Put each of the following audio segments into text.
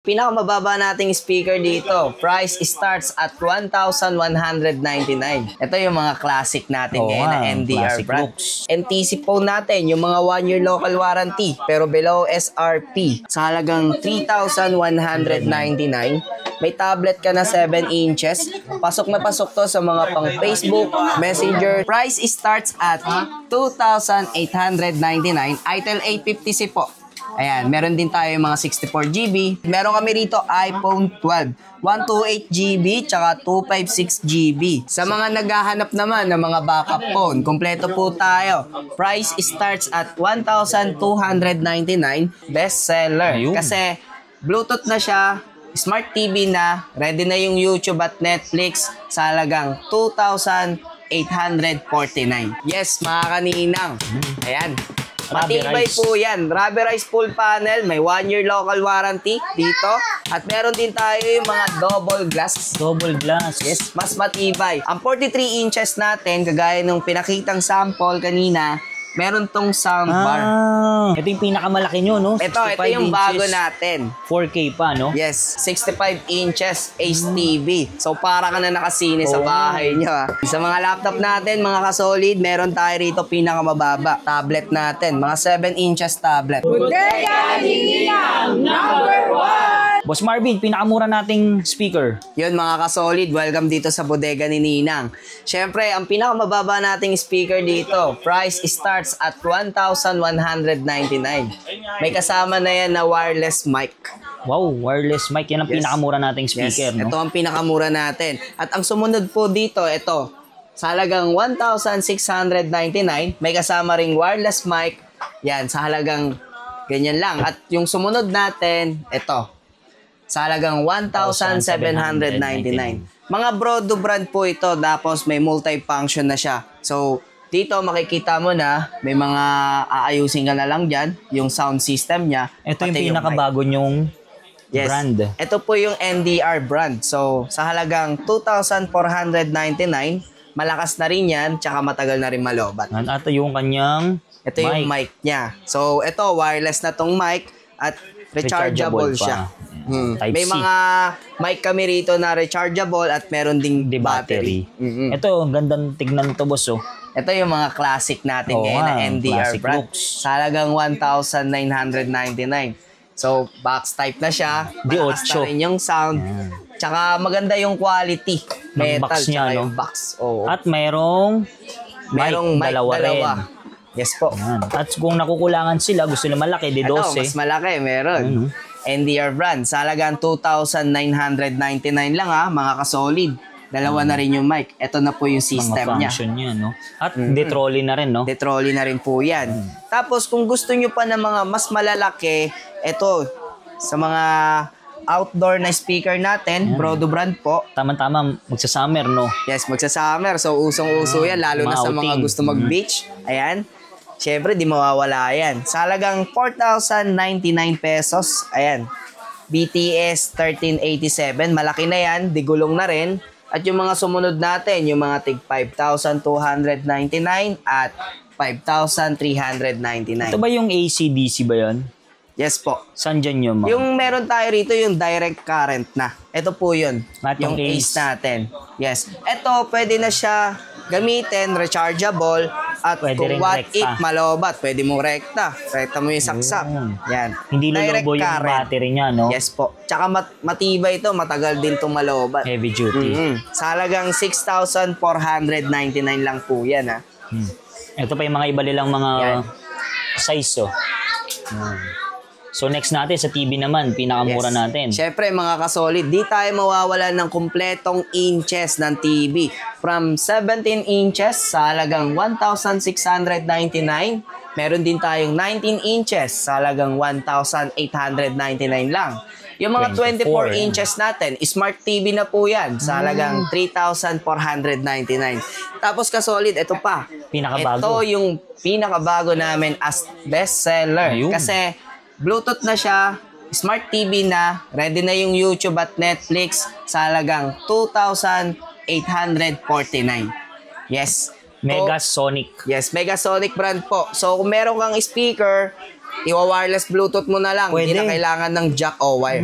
Pinakamababa nating speaker dito, price starts at 1,199. Ito yung mga classic natin ngayon na NDR brand. NTC po natin yung mga 1-year local warranty pero below SRP sa halagang 3,199. May tablet ka na 7 inches. Pasok na pasok to sa mga pang Facebook, Messenger. Price starts at 2,899. ITEL 850C po. Ayan, meron din tayo yung mga 64GB. Meron kami rito iPhone 12, 128GB, tsaka 256GB. Sa mga naghahanap naman ng mga backup phone, kompleto po tayo. Price starts at 1,299, bestseller. Kasi Bluetooth na siya, Smart TV na, ready na yung YouTube at Netflix sa halagang 2,849. Yes, mga kaninang. Ayan. Matibay po yan. Rubberized full panel. May 1-year local warranty dito. At meron din tayo yung mga double glass. Double glass. Yes, mas matibay. Ang 43 inches natin, kagaya nung pinakitang sample kanina, meron tong soundbar. Ito yung pinakamalaki nyo, no? Ito yung bago natin. 4K pa, no? Yes, 65 inches Ace TV. So, para ka na nakasine sa bahay nyo. Sa mga laptop natin, mga kasolid, meron tayo rito pinakamababa. Tablet natin, mga 7 inches tablet. Bodega Ninang #1! Boss Marvin, pinakamura nating speaker. Yun mga kasolid, welcome dito sa bodega ni Ninang. Siyempre, ang pinakamababa nating speaker dito, price starts at 1,199. May kasama na yan na wireless mic. Wow, wireless mic. Yan ang pinakamura nating speaker, no? Ito ang pinakamura natin. At ang sumunod po dito, ito, sa halagang 1,699, may kasama ring wireless mic. Yan, sa halagang ganyan lang. At yung sumunod natin, ito, sa halagang 1,799. Mga Brodo brand po ito, tapos may multi-function na siya. So, dito makikita mo na may mga aayusin ka na lang dyan, yung sound system niya. Ito yung pinakabago nyong brand. Ito po yung NDR brand. So, sa halagang 2,499, malakas na rin yan, tsaka matagal na rin malobat. At yung kanyang ito yung mic niya. So, ito, wireless na tong mic at rechargeable siya. May mga mic kami rito na rechargeable at meron ding battery. Ito, gandang tignan to, boss. Ito yung mga classic natin ngayon na NDR brand. Sa halagang 1,999. So, box type na siya. Malakas na rin yung sound. Tsaka maganda yung quality. Metal niya, yung box. At merong mic, dalawa. Yes po. At kung nakukulangan sila, gusto nila malaki, di 12. Ito, mas malaki, meron. NDR brand. Sa halagang 2,999 lang mga kasolid. Dalawa na rin yung mic. Ito na po yung system niya. Niya, no? At de-trolley na rin, no? De-trolley na rin po yan. Tapos kung gusto nyo pa ng mga mas malalaki, ito, sa mga outdoor na speaker natin, Brodo brand po. Tama-tama, magsa-summer, no? Yes, magsa-summer. So, usong-uso yan, lalo na sa mga gusto mag-beach. Ayan. Siyempre, di mawawala yan. Sa halagang 4,099 pesos. Ayan. BTS 1387. Malaki na yan. Digulong na rin. At yung mga sumunod natin, yung mga tig 5,299 at 5,399. Ito ba yung AC/DC ba yun? Yes po. Saan dyan yun, ma'am? Yung meron tayo rito, yung direct current na. Ito po yun. Yung Ace natin. Yes. Ito, pwede na siya gamitin, rechargeable, at kung what if malobat, pwede mong rekta. Rekta mo yung saksak. Yan. Hindi lolobo yung battery niya, no? Yes po. Tsaka matibay ito, matagal din itong malobat. Heavy duty. Sa halagang 6,499 lang po yan, Ito pa yung mga iba nilang mga size, So next natin sa TV naman, pinakamura natin. Siyempre mga kasolid, di tayo mawawalan ng kumpletong inches ng TV. From 17 inches sa halagang 1,699. Meron din tayong 19 inches sa halagang 1,899 lang. Yung mga 24 inches natin, Smart TV na po yan sa halagang 3,499. Tapos kasolid, ito pa. Pinakabago. Ito yung pinakabago namin as bestseller. Kasi Bluetooth na siya, Smart TV na, ready na yung YouTube at Netflix sa halagang 2,849. Yes. Megasonic. Yes, Megasonic brand po. So kung meron kang speaker, iwa-wireless Bluetooth mo na lang. Hindi Pwede. na kailangan ng jack o wire.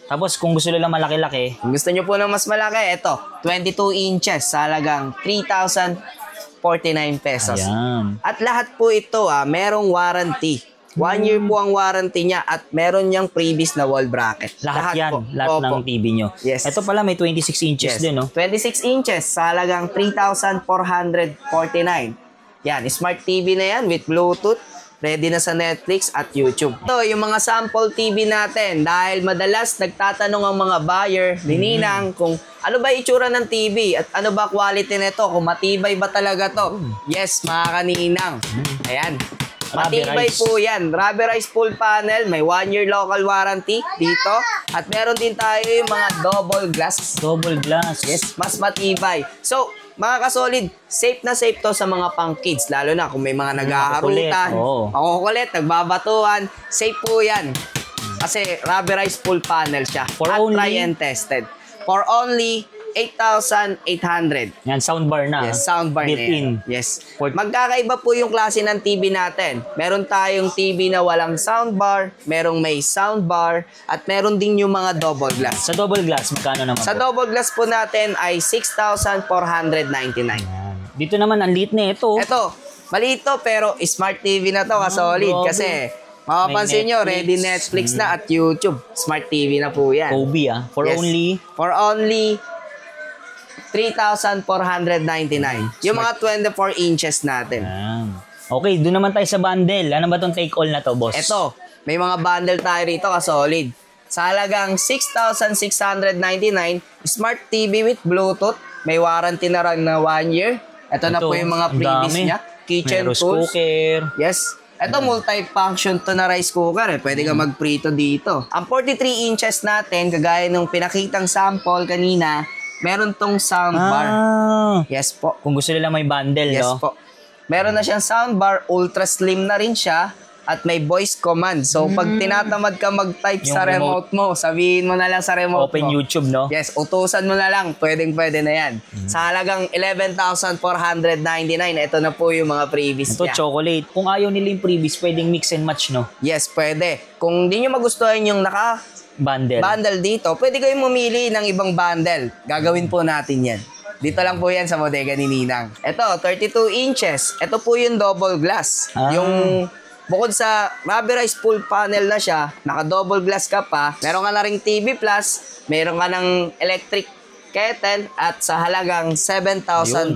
Tapos kung gusto nila malaki-laki, Kung gusto nyo po ng mas malaki, ito, 22 inches sa halagang 3,049 pesos. ayan. At lahat po ito, merong warranty. 1 year po ang warranty niya at meron niyang previous na wall bracket. Lahat yan, po. lahat Opo. ng TV nyo. Yes. Ito pala may 26 inches din, no? 26 inches sa halagang 3,449. Yan, smart TV na yan with Bluetooth. Ready na sa Netflix at YouTube. Ito, yung mga sample TV natin. Dahil madalas nagtatanong ang mga buyer, Ninang, kung ano ba itsura ng TV at ano ba quality nito, kung matibay ba talaga to. Yes, mga kaninang. Ayan. Matibay Rubberized. po yan. Rubberized full panel. May 1 year local warranty dito. At meron din tayo yung mga double glass. Double glass. Yes, mas matibay. So, mga kasolid, safe na safe to sa mga pang kids. Lalo na kung may mga naghaharutan, Oo. makukulit, nagbabatuhan. Safe po yan. Kasi rubberized full panel siya. For at only- try and tested. For only 8,800. Yan, soundbar na. Yes, soundbar na built-in. yan. Yes. For- Magkakaiba po yung klase ng TV natin. Meron tayong TV na walang soundbar, merong may soundbar, at meron din yung mga double glass. Sa double glass, magkano naman Sa po? double glass po natin ay 6,499. Yan. Dito naman, ang liit na ito. Ito, maliit to pero smart TV na to kasolid grabe. kasi mapapansin nyo, Netflix. ready Netflix na at YouTube. Smart TV na po yan. Kobe, For Yes. only... For only 3,499. Yung mga 24 inches natin. Yan. Okay, doon naman tayo sa bundle. Ano ba tong take all na to, boss? Ito, may mga bundle tayo rito kasolid. Sa halagang 6,699, smart TV with Bluetooth. May warranty na rin na 1 year. Ito na po yung mga ang previous dami. niya. Kitchen May rice tools. cooker. Yes. Ito, multi-function to na rice cooker. Pwede ka magprito dito. Ang 43 inches natin, kagaya nung pinakitang sample kanina, meron tong soundbar. Yes po. Kung gusto nila may bundle, Yes no? po. Meron na siyang soundbar, ultra slim na rin siya, at may voice command. So, pag tinatamad ka mag-type sa Yung remote mo, sabihin mo na lang sa remote Open mo. YouTube, no? Yes, utusan mo na lang. Pwede na yan. Sa halagang 11,499, ito na po yung mga previous Ito, niya. chocolate. Kung ayaw nila yung previous, pwedeng mix and match, no? Yes, pwede. Kung di nyo magustuhan yung Bundle. bundle dito, pwede kayong mamili ng ibang bundle. Gagawin po natin yan. Dito lang po yan sa bodega ni Ninang. Ito, 32 inches. Ito po yung double glass. Yung bukod sa rubberized full panel na siya, naka-double glass ka pa, meron ka na ring TV Plus, meron ka ng electric kettle, at sa halagang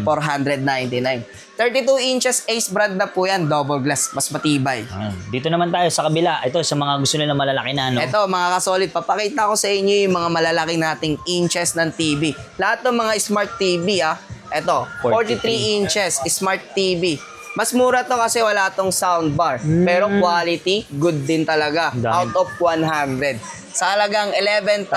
7,499. 32 inches Ace brand na po yan, double glass, mas matibay. Dito naman tayo sa kabila. Ito, sa mga gusto nila malalaki na, no? Ito mga kasolid, papakita ko sa inyo yung mga malalaki nating inches ng TV. Lahat ng mga smart TV ito, 43 inches smart TV. Mas mura to kasi wala tong soundbar. Pero quality, good din talaga. Dami. Out of 100. Sa halagang 11,099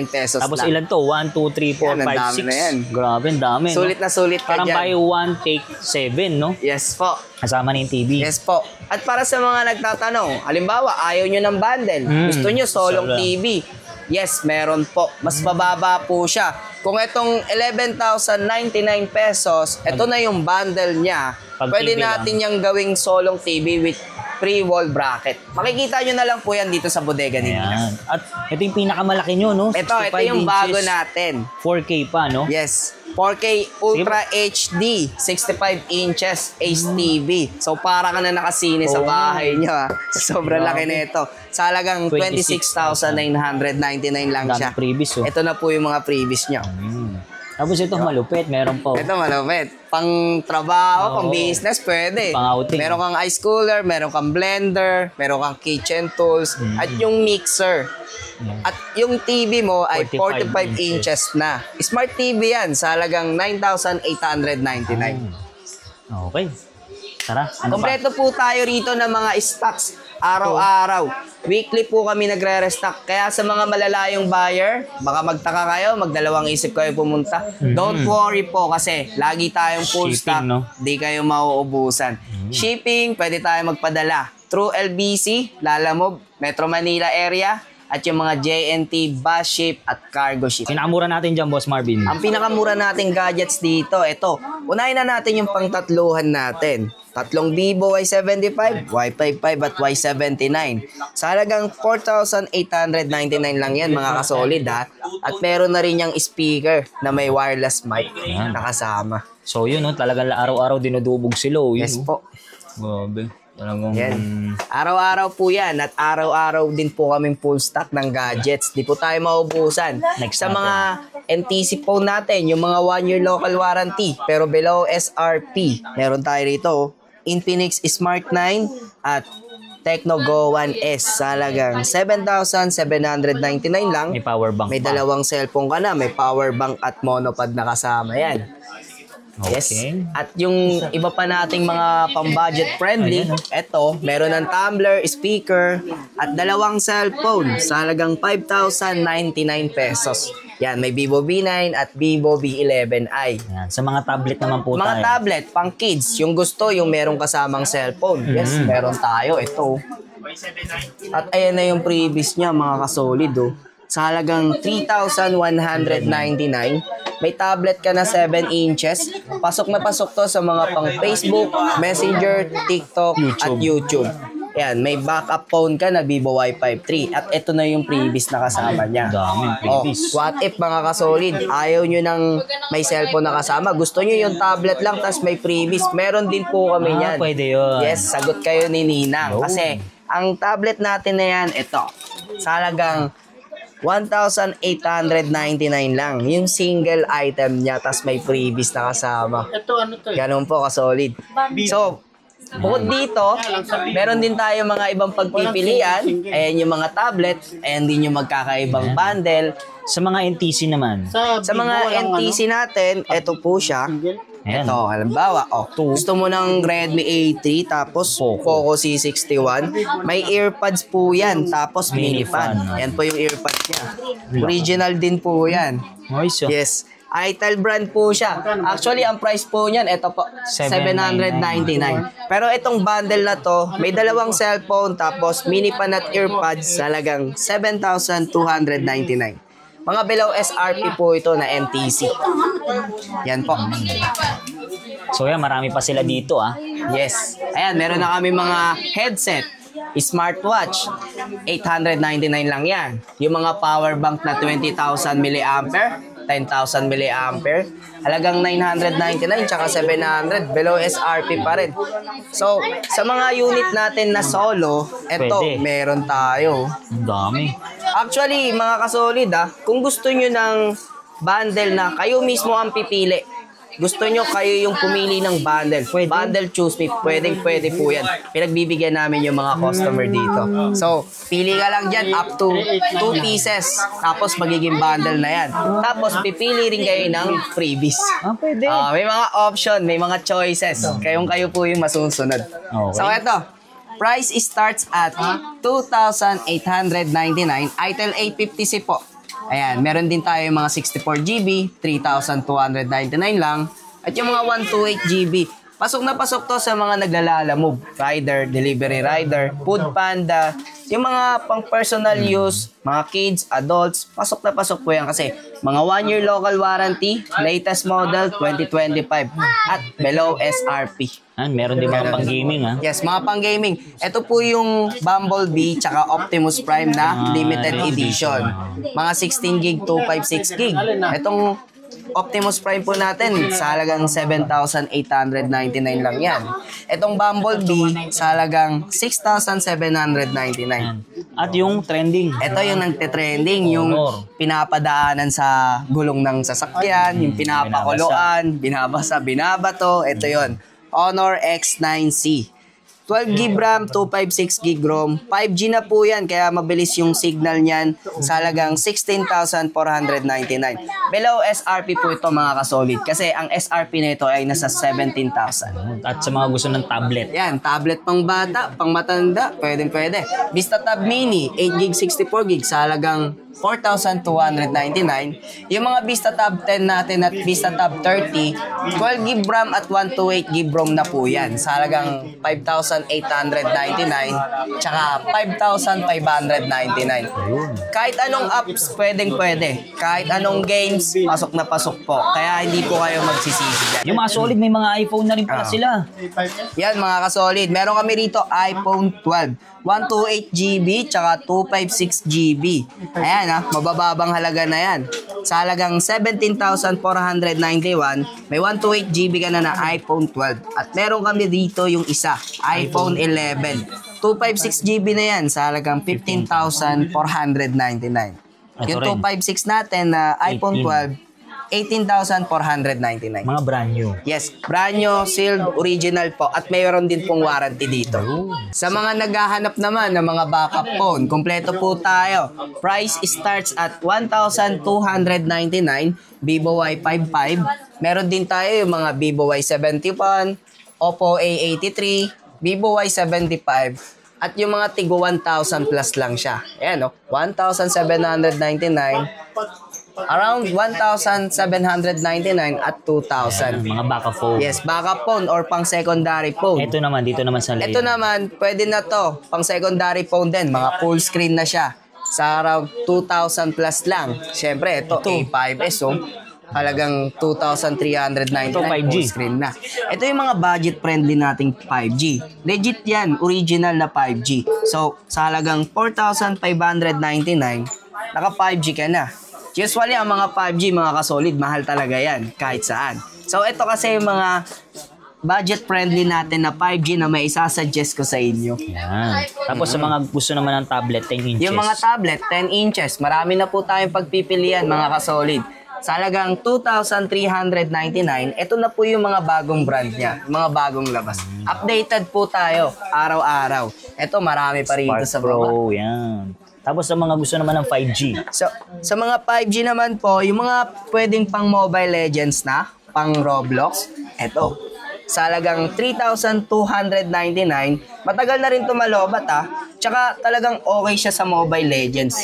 pesos Tapos lang. ilan to? 1, 2, 3, 4, Yan, ang 5, dami 6. na yan. Grabe, ang dami, no? Sulit na sulit ka Parang dyan. buy one, take 7, no? Yes po. Kasama na yung TV. Yes po. At para sa mga nagtatanong, halimbawa, ayaw nyo ng bundle. Gusto nyo solong Solong. TV. Yes, meron po. Mas mababa po siya. Kung itong 11,099 pesos, ito na yung bundle niya. Pag Pwede TV natin yung gawing solong TV with pre-wall bracket. Makikita nyo na lang po yan dito sa bodega ni Nina. Ayan. At ito yung pinakamalaki nyo, no? Ito 65 yung bago inches, natin. 4K pa, no? Yes. 4K Ultra HD, 65 inches HTV. So, para ka na nakasine sa bahay nyo. Sobrang laki na ito. Sa halagang 26,999 lang siya. Dami previous, oh. Ito na po yung mga previous nyo. Tapos ito, malupit. Meron pa. Ito malupit. Pang trabaho, pang Oo. business, pwede. Pang outing. Meron kang ice cooler, meron kang blender, meron kang kitchen tools, at yung mixer. At yung TV mo ay 45 45 inches na. Smart TV yan sa halagang 9,899. Okay. Tara, ano pa? Kompleto po tayo rito ng mga stocks araw-araw. Weekly po kami nagre-restock. Kaya sa mga malalayong buyer, baka magtaka kayo, magdalawang isip kayo pumunta. Don't worry po kasi lagi tayong full Shipping, stock. no? Di kayo mauubusan. Shipping, pwede tayo magpadala. Through LBC, Lalamove, Metro Manila area, at yung mga JNT, bus ship, at cargo ship. Pinakamura natin dyan, Boss Marvin. Ang pinakamura nating gadgets dito, ito. Unahin na natin yung pangtatluhan natin. tatlong Vivo Y75, Y55 at Y79. Sa halagang 4,899 lang yan mga kasolid ha. At meron na rin yung speaker na may wireless mic na kasama. So yun, no, talagang araw-araw dinudubog sila. Oh, yun, Yes po. Grabe. Talagang... Yan. Araw-araw po yan at araw-araw din po kaming full stock ng gadgets. Di po tayo maubusan. Next Sa natin. mga NTC phone natin, yung mga 1-year local warranty pero below SRP. Meron tayo rito, Infinix Smart 9 at Tecno Go 1S sa halagang 7,799 lang. May power bank May pa. dalawang cellphone ka na, may power bank at monopod na kasama yan. Yes. Okay. At yung iba pa nating mga pang-budget friendly, eto, meron ng tumbler, speaker, at dalawang cellphone sa halagang 5,099 pesos. Yan, may Vivo V9 at Vivo V11i. Yan. Sa mga tablet naman po Mga tayo. tablet, pang kids, yung gusto, yung merong kasamang cellphone. Yes, meron tayo, ito. At ayan na yung previous niya, mga kasolid, oh. Sa halagang 3,199, may tablet ka na 7 inches. Pasok na pasok to sa mga pang Facebook, Messenger, TikTok, at YouTube. Yan, may backup phone ka na Vivo Y53. At ito na yung previous na kasama niya. Daming Oh, previous. what if mga kasolid, ayaw nyo ng may cellphone na kasama, gusto nyo yung tablet lang tas may previous, meron din po kami yan. Pwede yun. Yes, sagot kayo ni Ninang. No. Kasi ang tablet natin na yan, ito, sa halagang 1,899 lang. Yung single item niya, tas may previous na kasama. Ito ano to eh? Ganun po kasolid. So, bukod dito, meron din tayo mga ibang pagpipilian. Ayan yung mga tablet. Ayan din yung magkakaibang bundle. Sa mga NTC naman. Sa Vivo mga walang NTC natin, ito po siya. Single? Ayan. Ito, halimbawa, gusto mo ng Redmi A3 tapos Poco C61, may earpads po yan, tapos mini fan. Yan po yung earpads niya. Original din po yan. Ayos yun. Yes. Itel brand po siya. Actually, ang price po niyan, ito po, 799. Pero itong bundle na to, may dalawang cellphone, tapos mini fan at earpads, halagang 7,299. Mga below SRP po ito na NTC. Yan po. So yan, marami pa sila dito ah. Yes. Ayan, meron na kami mga headset, smartwatch, 899 lang yan. Yung mga power bank na 20,000 mAh, 10,000 mAh, halagang 999 tsaka 700, below SRP pa rin. So, sa mga unit natin na solo, eto, Pwede. meron tayo. Ang dami. Actually, mga kasolid kung gusto nyo ng bundle na kayo mismo ang pipili, gusto nyo kayo yung pumili ng bundle, bundle choose me, pwede po yan. Pinagbibigyan namin yung mga customer dito. So, pili ka lang dyan up to 2 pieces, tapos magiging bundle na yan. Tapos, pipili rin kayo ng freebies. Pwede. May mga option, may mga choices. Kayo po yung masusunod. Okay. So, eto. Price starts at 2,899. Itel A50C po. Ayan, meron din tayo yung mga 64GB, 3,299 lang. At yung mga 128GB, pasok na pasok to sa mga naglalala-move. Rider, delivery rider, food panda, yung mga pang personal use, mga kids, adults, pasok na pasok po yan kasi mga 1-year local warranty, latest model 2025 at below SRP. Meron din mga pang gaming ah. Yes, mga pang-gaming. Ito po yung Bumblebee tsaka Optimus Prime na limited edition. Mga 16 gig, 256 gig. Itong Optimus Prime po natin sa halagang 7,899 lang yan. Itong Bumblebee sa halagang 6,799. At yung trending. Ito yung nagte-trending, yung pinapadaanan sa gulong ng sasakyan, yung pinapakuluan, binabasa, binabato. Ito yon. Honor X9C. 12 GB RAM, 256 GB ROM. 5G na po yan, kaya mabilis yung signal niyan sa halagang 16,499. Below SRP po ito mga kasolid kasi ang SRP na ito ay nasa 17,000. At sa mga gusto ng tablet. Yan, tablet pang bata, pang matanda, pwede. Vista Tab Mini, 8 GB, 64 GB sa halagang 4,299. Yung mga Vista Tab 10 natin at Vista Tab 30, 12 GB RAM at 128 GB ROM na po yan. Sa halagang 5,899 tsaka 5,599. Kahit anong apps, pwede. Kahit anong games, pasok na pasok po. Kaya hindi po kayo magsisisi dyan. Yung mga solid, may mga iPhone na rin pala sila. Yan mga kasolid. Meron kami rito iPhone 12. 128GB tsaka 256GB. Ayan mabababang halaga na yan. Sa halagang 17,491, may 128GB ka na iPhone 12. At meron kami dito yung isa, iPhone 11. 256GB na yan sa halagang 15,499. Yung 256 natin na iPhone 12, 18,499. Mga brand new. Yes, brand new, sealed, original po. At mayroon din pong warranty dito. Sa mga naghahanap naman ng mga backup phone, kompleto po tayo. Price starts at 1,299, Vivo Y55. Meron din tayo yung mga Vivo Y71, Oppo A83, Vivo Y75. At yung mga Tigo 1,000 plus lang siya. Ayan 1,799. Around 1,799 at 2,000. Mga backup phone. Yes, backup phone or pang secondary phone. Ito naman, dito naman sa Ito naman, pwede na to. Pang secondary phone din. Mga full screen na siya. Sa around 2,000 plus lang. Siyempre, ito A5S. Halagang 2,399 Ito, 5G. full screen na. Ito yung mga budget-friendly nating 5G. Legit yan. Original na 5G. So, sa halagang 4,599, naka 5G ka na. Usually, ang mga 5G, mga kasolid, mahal talaga yan, kahit saan. So, ito kasi yung mga budget-friendly natin na 5G na may isasuggest ko sa inyo. Yan. Tapos sa mga gusto naman ng tablet, 10 inches. Yung mga tablet, 10 inches, marami na po tayong pagpipilian, mga kasolid. Sa halagang 2,399, ito na po yung mga bagong brand niya, mga bagong labas. Updated po tayo, araw-araw. Ito, marami pa rito sa baba. Pro, yan. Tapos sa mga gusto naman ng 5G. So, sa mga 5G naman po, yung mga pwedeng pang Mobile Legends na, pang Roblox, eto. Sa halagang 3,299, matagal na rin tumalobat Tsaka talagang okay siya sa Mobile Legends.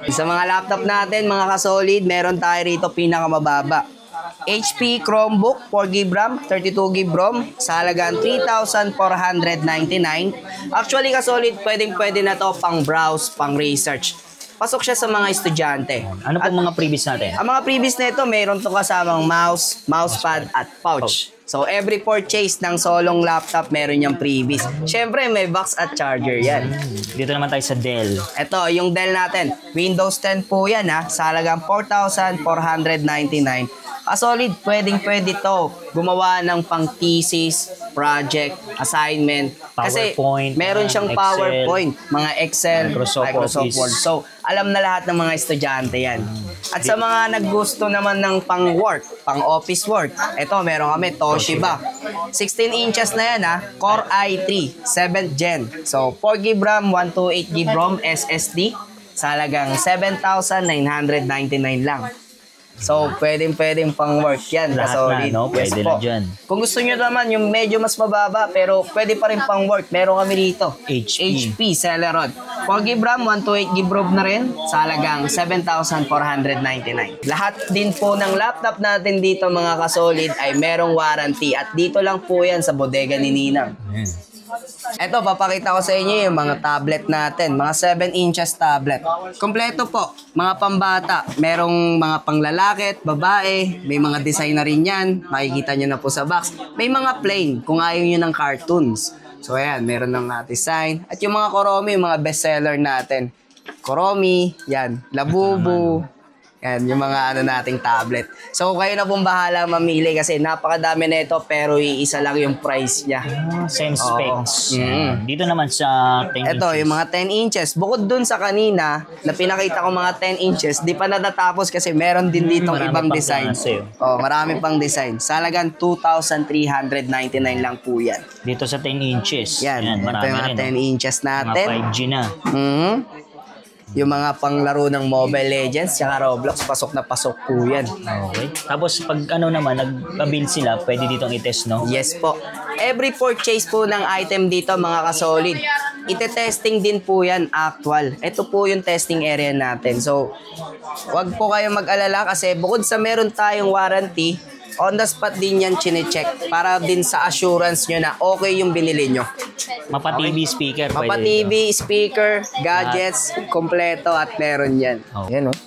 Sa mga laptop natin, mga kasolid, meron tayo rito pinakamababa. HP Chromebook, 4GB RAM, 32GB ROM, sa halagang 3,499. Actually, kasolid, pwede na to pang browse, pang research. Pasok siya sa mga estudyante. Ano pong mga previous natin? Ang mga previous na ito, mayroon to kasamang mouse, mousepad, at pouch. So, every purchase ng solong laptop, meron yung previous. Siyempre, may box at charger yan. Dito naman tayo sa Dell. Ito, yung Dell natin. Windows 10 po yan sa halagang 4,499. Solid, pwede to. Gumawa ng pang thesis, project, assignment. Kasi PowerPoint, meron siyang Excel, PowerPoint, mga Excel, Microsoft Microsoft Office. Word. So, alam na lahat ng mga estudyante yan. At sa mga naggusto naman ng pang work, pang office work, ito meron kami Toshiba. 16 inches na yan Core i3, 7th gen. So, 4GB RAM, 128GB ROM, SSD, sa halagang 7,999 lang. So, pwedeng pang work yan. Lahat Solid. na, no? Pwede na dyan. Kung gusto nyo naman, yung medyo mas mababa, pero pwede pa rin pang work, meron kami dito. HP Celeron. 4GB RAM, 128GB ROM na rin, sa halagang 7,499. Lahat din po ng laptop natin dito, mga kasolid, ay merong warranty. At dito lang po yan sa bodega ni Ninang. Ito, papakita ko sa inyo yung mga tablet natin. Mga 7 inches tablet. Kompleto po. Mga pambata. Merong mga panglalaki at babae. May mga design na rin yan. Makikita nyo na po sa box. May mga plain kung ayaw nyo ng cartoons. So, ayan. Meron ng design. At yung mga Koromi, yung mga bestseller natin. Koromi, yan. Labubu. Yan, yung mga nating tablet. So, kayo na pong bahala mamili kasi napakadami na ito pero iisa lang yung price niya. Same specs. Mm. Dito naman sa 10 Ito, inches. yung mga 10 inches. Bukod dun sa kanina, na pinakita ko mga 10 inches, di pa natatapos kasi meron din ditong Marami ibang pang design. klase, Marami pang design. Salagang 2,399 lang po yan. Dito sa 10 inches. Yan, ito marami yung mga rin. 10 inches Mga natin. 5G na. Yung mga panglaro ng Mobile Legends tsaka Roblox, pasok na pasok po yan. Okay. Tapos pag naman, nag-build sila, pwede ditong i-test, no? Yes po. Every purchase po ng item dito, mga kasolid, ite-testing din po yan actual. Ito po yung testing area natin. So, wag po kayo mag-alala kasi bukod sa meron tayong warranty, on the spot din yan chine-check para din sa assurance nyo na okay yung binili nyo. Mapa-TV speaker. pwede Mapa-TV, dito. speaker, gadgets, kompleto at meron yan. Oh. Yan oh.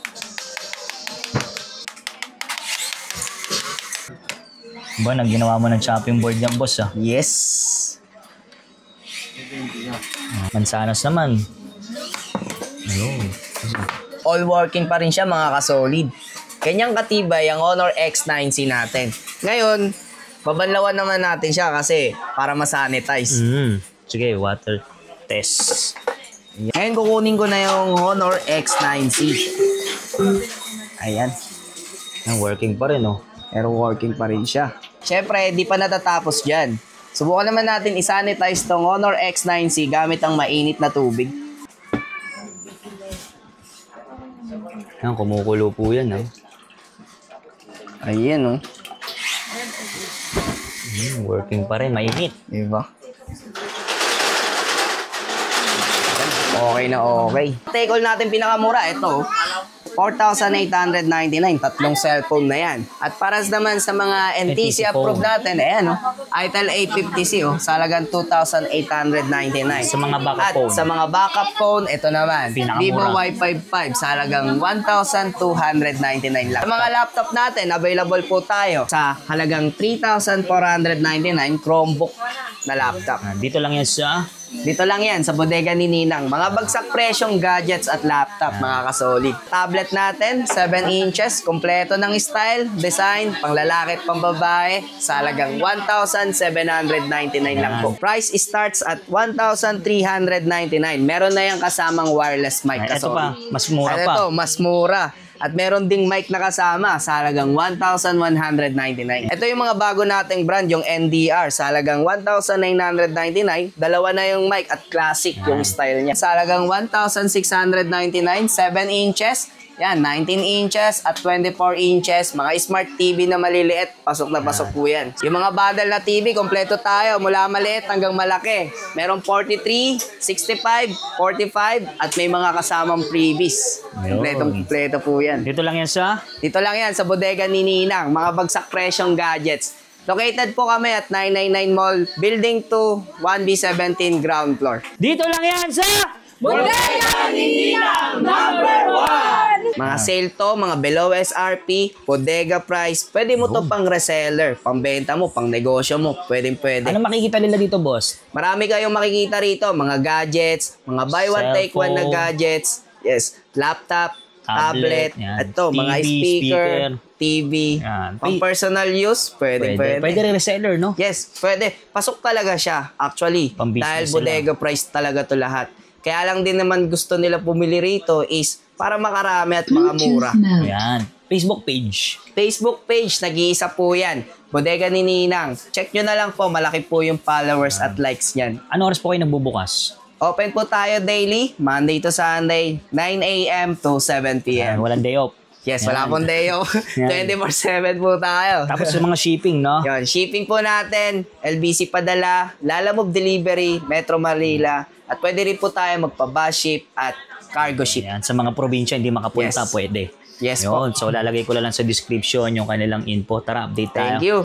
Ba, nang ginawa mo ng chopping board yan, boss, ah. Yes. Mansanas naman. Ayun. All working pa rin siya mga kasolid. Kanyang katibay ang Honor X9C natin. Ngayon, babanlawan naman natin siya kasi para masanitize. Sige, water test. Ngayon kukunin ko na yung Honor X9C. Ayan. Working pa rin, oh. Pero working pa rin siya. Siyempre, di pa natatapos dyan. Subukan naman natin isanitize tong Honor X9C gamit ang mainit na tubig. Yan, kumukulo po yan, ah. Ayan oh. Working pa rin, mainit. Diba? Okay na okay. Take all natin pinakamura. Ito, 4,899. Tatlong cellphone na yan. At para naman sa mga NTC approved natin, ayan oh. Itel 850C oh. Salagang 2,899. Sa mga backup At phone. sa mga backup phone, ito naman. Pinakamura. Vivo Y55. Salagang 1,299 lang. Sa mga laptop natin, available po tayo sa halagang 3,499 Chromebook na laptop. Dito lang yan sa... Dito lang yan sa bodega ni Ninang. Mga bagsak presyong gadgets at laptop, mga kasolid. Tablet natin, 7 inches, kompleto ng style, design, panglalaki at pambabae, sa halagang 1,799 lang po. Price starts at 1,399. Meron na yung kasamang wireless mic, Ito kasolid. pa, mas mura At pa. ito, mas mura. At meron ding mic na kasama sa halagang 1,199. Ito yung mga bago nating brand, yung NDR, sa halagang 1,999. Dalawa na yung mic at classic yung style niya. Sa halagang 1,699, 7 inches. Yan, 19 inches at 24 inches. Mga smart TV na maliliit, pasok na pasok po yan. Yung mga bundle na TV, kompleto tayo. Mula maliit hanggang malaki. Merong 43, 65, 45, at may mga kasamang freebies. Kompleto po yan. Dito lang yan sa... Dito lang yan sa bodega ni Ninang. Mga bagsak presyong gadgets. Located po kami at 999 Mall, Building 2, 1B17 ground floor. Dito lang yan sa... Bodega ni Ninang number 1! Mga sale to, mga below SRP, bodega price. Pwede mo to pang reseller, pang benta mo, pang negosyo mo. Pwede. Ano makikita nila dito, boss? Marami kayong makikita rito, mga gadgets, mga buy one take one na Cellphone. gadgets. Yes, laptop, tablet, yan. ito, mga TV, speaker, speaker. TV, Yan. pang personal use, pwede. Pwede rin reseller, no? Yes, pwede. Pasok talaga siya, actually. Pang-business Dahil sila. bodega price talaga to lahat. Kaya lang din naman gusto nila pumili rito is para makarami at makamura. Yan. Facebook page. Facebook page, nag-iisa po yan. Bodega ni Ninang. Check nyo na lang po, malaki po yung followers at likes niyan. Ano oras po kayo nagbubukas? Open po tayo daily, Monday to Sunday, 9 a.m. to 7 p.m. Walang day off. Yes, Yan. wala pong day off. Yan. 24/7 po tayo. Tapos yung mga shipping, no? Yun, shipping po natin, LBC padala, Lalamove delivery, Metro Manila, at pwede rin po tayo magpa-bus ship at cargo ship. Yan. Sa mga probinsya, hindi makapunta, Yes. pwede. Yes po. Yun. So, lalagay ko lang sa description yung kanilang info. Tara, update tayo. Thank you.